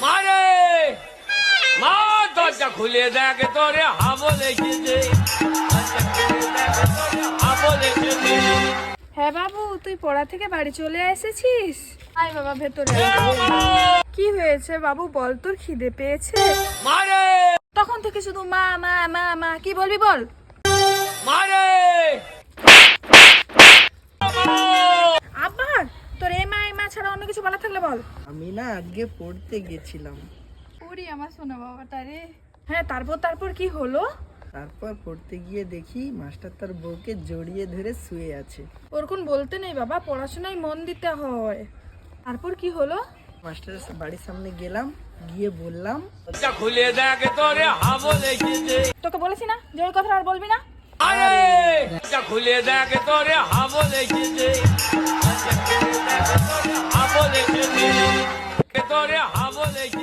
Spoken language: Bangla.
মারে মা, দরজা খুলে দেখ তোরে হাবল এসেছে। হ্যাঁ বাবু, তুই পড়া থেকে বাড়ি চলে এসেছিস? আয় বাবা ভেতরে আয়। কি হয়েছে বাবু বল, তোর খিদে পেয়েছে? মারে তখন থেকে শুধু মা মা মা মা, কি বলবি বল? মারে আবার তোর এই মা ছাড়া অন্য কিছু বলা থাকলে বল। আমি না আজকে পড়তে গেছিলাম, ওরে আমার সোনা বাবাটা রে। হ্যাঁ, তারপর কি হলো? তারপর পড়তে গিয়ে দেখি মাস্টার তার বউকে জড়িয়ে ধরে শুয়ে আছে। ওরকম বলতে নেই বাবা, পড়াশোনায় মন দিতে হয়। তারপর কি হলো? মাস্টারের বাড়ির সামনে গেলাম, গিয়ে বললাম, দরজা খুলে দেখ তোরে হাবল এসেছে। তোকে বলেছি না যে ওই কথাটা আর বলবি না? আরে দরজা খুলে দেখ তোরে হাবল এসেছে। হাবল এসেছে তোরে হাবল এসেছে।